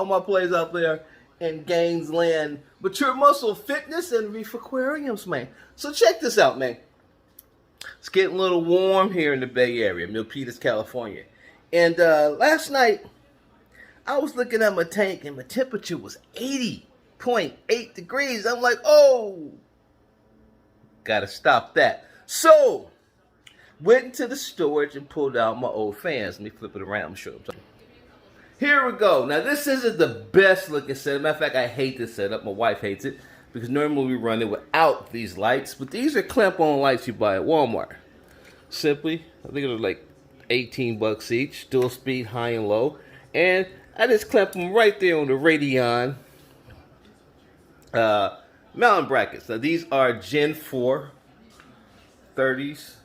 my plays out there in Gainesland. Mature Muscle Fitness and Reef Aquariums, man. So check this out, man. It's getting a little warm here in the Bay Area, Milpitas, California. And last night, I was looking at my tank and my temperature was 80.8 degrees. I'm like, oh, gotta stop that. So, went into the storage and pulled out my old fans. Let me flip it around, I'm sure. Here we go. Now, this isn't the best looking setup. Matter of fact, I hate this setup. My wife hates it because normally we run it without these lights. But these are clamp-on lights you buy at Walmart. Simply, I think they're like 18 bucks each. Dual speed, high and low. And I just clamp them right there on the Radeon mountain brackets. Now, these are Gen 4 30s.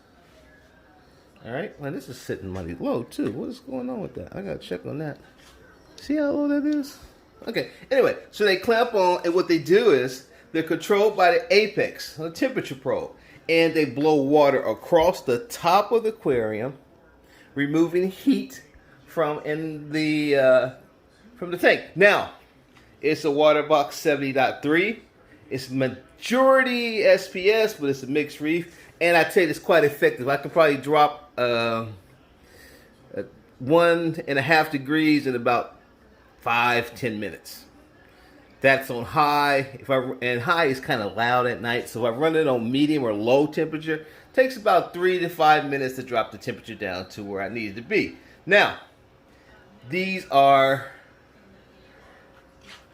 Alright, well, this is sitting mighty low, too. What is going on with that? I gotta check on that. See how low that is? Okay, anyway, so they clamp on, and what they do is they're controlled by the apex, the temperature probe, and they blow water across the top of the aquarium, removing heat from the tank. Now, it's a water box 70.3. It's majority SPS, but it's a mixed reef, and I tell you, it's quite effective. I could probably drop 1.5 degrees in about 5-10 minutes. That's on high. And high is kind of loud at night, so if I run it on medium or low temperature, it takes about 3 to 5 minutes to drop the temperature down to where I need it to be. Now, these are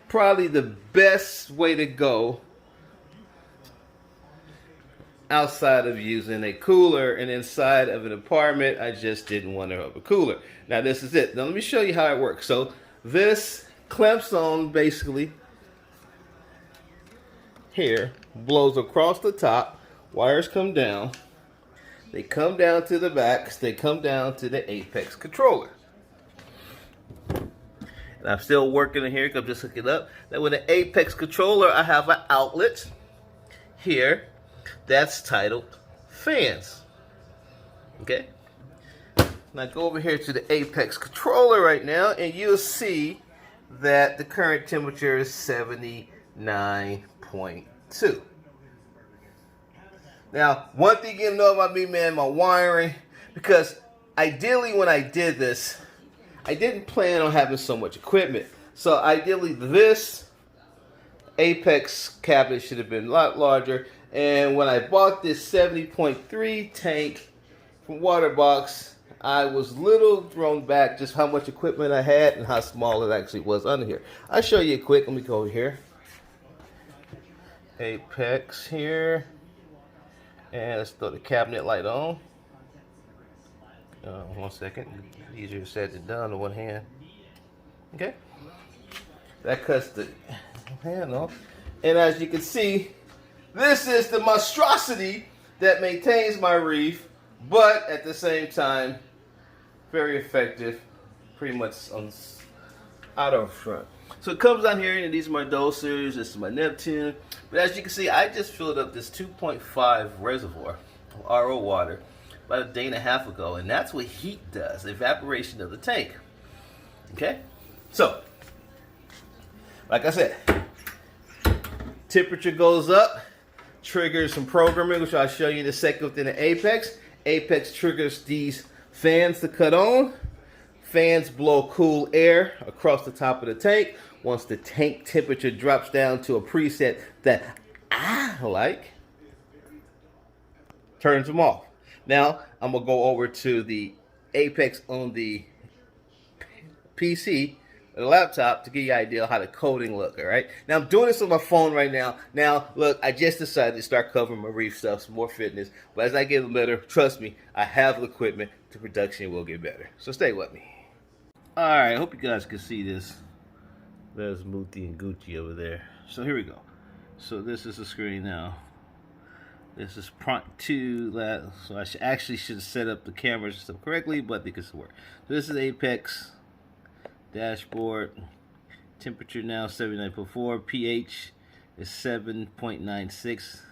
probably the best way to go outside of using a cooler, and inside of an apartment, I just didn't want to have a cooler. Now, this is it. Now, let me show you how it works. So, this clamps on basically here, blows across the top, wires come down, they come down to the backs, they come down to the apex controller. And I'm still working in here, I'm just hooking it up. Now with the apex controller, I have an outlet here that's titled fans. Okay? Now go over here to the apex controller right now, and you'll see that the current temperature is 79.2. Now, one thing you know about me, man, my wiring, because ideally when I did this, I didn't plan on having so much equipment. So ideally this apex cabinet should have been a lot larger. And when I bought this 70.3 tank from Waterbox, I was little thrown back just how much equipment I had and how small it actually was under here. I'll show you quick. Let me go over here. Apex here. And let's throw the cabinet light on. 1 second. Easier said than done on one hand. Okay. That cuts the hand off. And as you can see, this is the monstrosity that maintains my reef, but at the same time, very effective, pretty much on out of front. So it comes down here, and these are my dosers, this is my Neptune. But as you can see, I just filled up this 2.5 reservoir of RO water about a day and a half ago, and that's what heat does, evaporation of the tank. Okay? So, like I said, temperature goes up, triggers some programming, which I'll show you in a second within the Apex. Apex triggers these fans to cut on. Fans blow cool air across the top of the tank. Once the tank temperature drops down to a preset that I like, turns them off. Now, I'm going to go over to the Apex on the PC, the laptop, to give you an idea of how the coding look, all right? Now, I'm doing this on my phone right now. Now, look, I just decided to start covering my reef stuff, some more fitness. But as I get better, trust me, I have the equipment. The production will get better. So stay with me. All right, I hope you guys can see this. There's Mooty and Gucci over there. So here we go. So this is the screen now. This is prompt 2. So I actually should have set up the cameras and stuff correctly, but they could work. So this is Apex dashboard. Temperature now 79.4. pH is 7.96.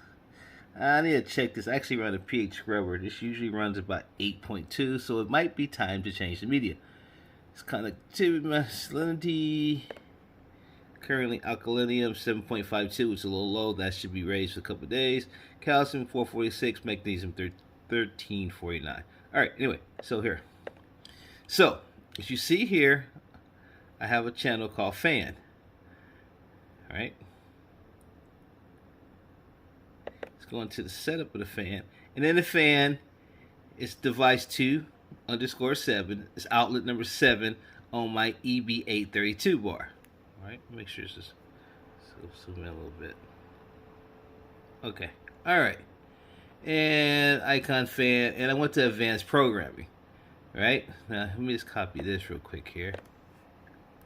I need to check this. I actually run a pH scrubber. This usually runs about 8.2, so it might be time to change the media. It's kind of salinity. Currently, alkalinum 7.52, it's a little low. That should be raised for a couple of days. Calcium 446, magnesium 1349. All right, anyway, so here. So, as you see here, I have a channel called fan. All right. Let's go into the setup of the fan. And then the fan is device 2_7. It's outlet number 7 on my EB832 bar. All right, make sure this is zoom in a little bit. Okay, all right. And icon fan, and I went to advanced programming. All right, now let me just copy this real quick here.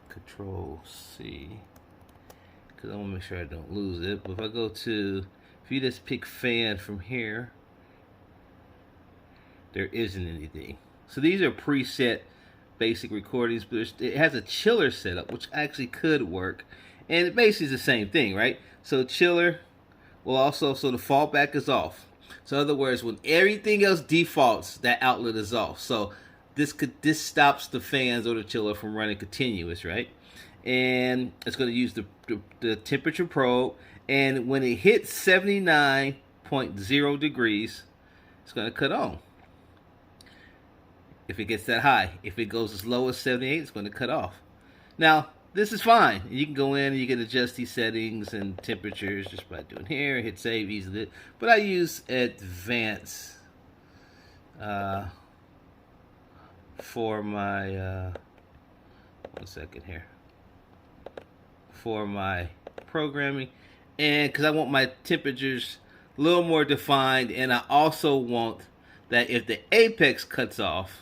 Control C, because I want to make sure I don't lose it. But if I go to, if you just pick fan from here, there isn't anything. So these are preset basic recordings, but it has a chiller setup, which actually could work. And it basically is the same thing, right? So chiller will also, so the fallback is off. So in other words, when everything else defaults, that outlet is off. So this stops the fans or the chiller from running continuous, right? And it's going to use the temperature probe. And when it hits 79.0 degrees, it's going to cut on. If it gets that high. If it goes as low as 78, it's going to cut off. Now, this is fine. You can go in and you can adjust these settings and temperatures just by doing here. Hit save easily. But I use advanced for my, one second here, for my programming. And because I want my temperatures a little more defined, and I also want that if the apex cuts off,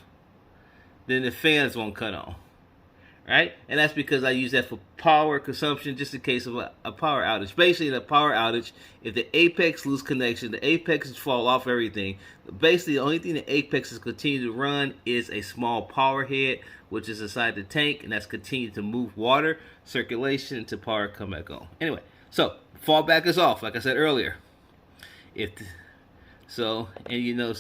then the fans won't cut on, right? And that's because I use that for power consumption, just in case of a power outage. Basically, in a power outage, if the apex lose connection, the apexes fall off everything. Basically, the only thing the apexes continue to run is a small power head, which is inside the tank, and that's continued to move water circulation until power come back on. Anyway, so fallback is off, like I said earlier. And you know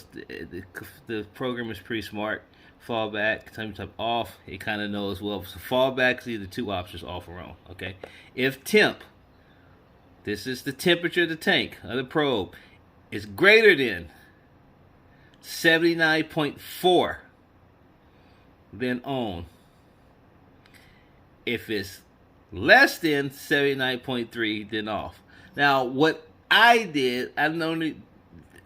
the program is pretty smart. Fallback, time off, it kind of knows, well, so fallback is either two options, off or on, okay? If temp, this is the temperature of the tank, of the probe, is greater than 79.4, then on. If it's less than 79.3, then off. Now, what I did, I've known it,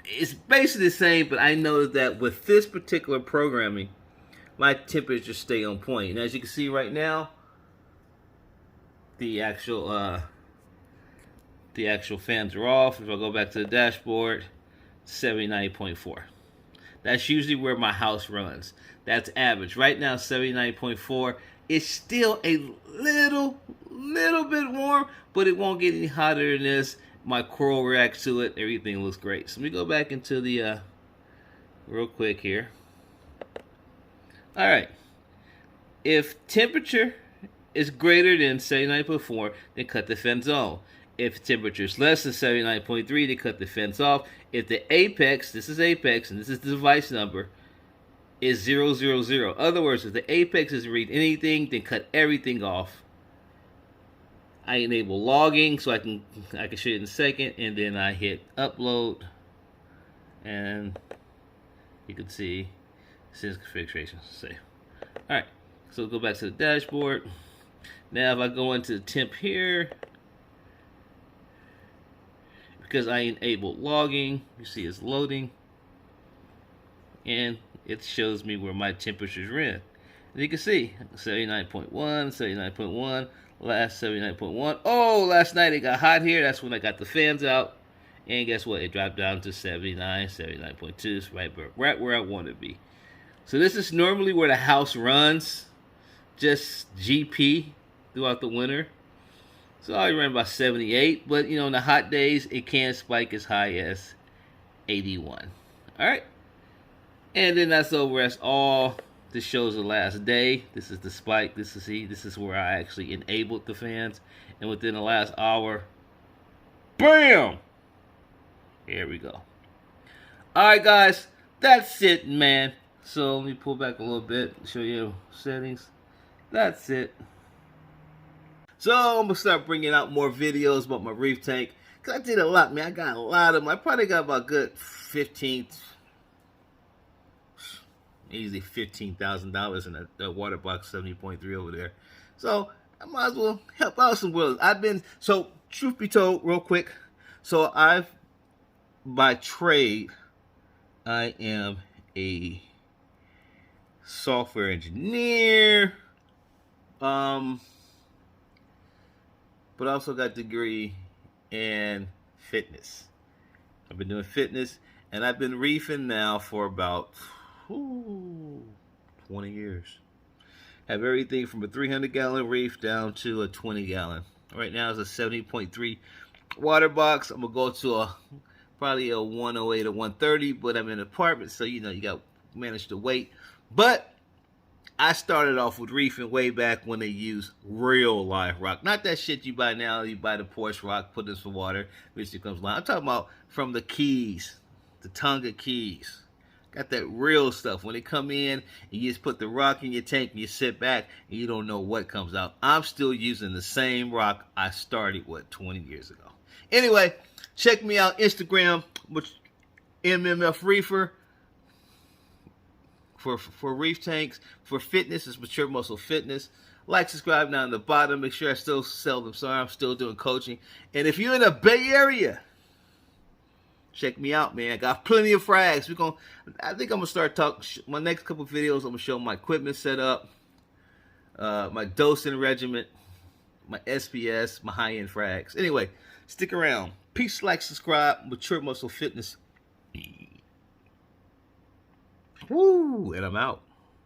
it's basically the same, but I noticed that with this particular programming, my temperatures stay on point. And as you can see right now, the actual fans are off. If I go back to the dashboard, 79.4. That's usually where my house runs. That's average. Right now, 79.4. It's still a little bit warm, but it won't get any hotter than this. My coral reacts to it. Everything looks great. So let me go back into the real quick here. All right. If temperature is greater than 79.4, then cut the fans on. If temperature is less than 79.3, then cut the fans off. If the apex, this is apex, and this is the device number, is 000. In other words, if the apex is read anything, then cut everything off. I enable logging, so I can show you in a second, and then I hit upload, and you can see since configuration save. All right, so go back to the dashboard. Now, if I go into the temp here, because I enabled logging, you see it's loading, and it shows me where my temperatures are in. And you can see 79.1, 79.1. Last 79.1. Oh, last night it got hot here. That's when I got the fans out. And guess what? It dropped down to 79, 79.2. It's right where I want to be. So this is normally where the house runs. Just GP throughout the winter. So I ran about 78. But, you know, in the hot days, it can spike as high as 81. All right. And then that's over. That's all. This shows the last day. This is the spike. This is where I actually enabled the fans. And within the last hour, bam! Here we go. Alright guys, that's it, man. So let me pull back a little bit, show you settings. That's it. So I'm gonna start bringing out more videos about my reef tank. Cause I did a lot, man. I got a lot of them. I probably got about good 15, easy $15,000 in a water box 70.3 over there. So I might as well help out some wills. So truth be told, real quick. So by trade, I am a software engineer. But I also got a degree in fitness. I've been doing fitness, and I've been reefing now for about 20 years. Have everything from a 300-gallon reef down to a 20-gallon. Right now it's a 70.3 water box. I'm gonna go to probably a 108 or 130, but I'm in an apartment, so you got to manage the weight. But I started off with reefing way back when they used real live rock. Not that shit you buy now. You buy the Porsche rock, put in some water, which becomes live. I'm talking about from the Keys, the Tonga Keys. Got that real stuff. When they come in, and you just put the rock in your tank and you sit back and you don't know what comes out. I'm still using the same rock I started, 20 years ago. Anyway, check me out, Instagram, which MMF Reefer. For reef tanks, for fitness, it's Mature Muscle Fitness. Like, subscribe down at the bottom. Make sure I still sell them. Sorry, I'm still doing coaching. And if you're in the Bay Area, check me out, man. I got plenty of frags. I think I'm gonna start talking. My next couple videos, I'm gonna show my equipment setup, my dosing regimen, my SPS, my high-end frags. Anyway, stick around. Peace, like, subscribe. Mature Muscle Fitness. Woo! And I'm out.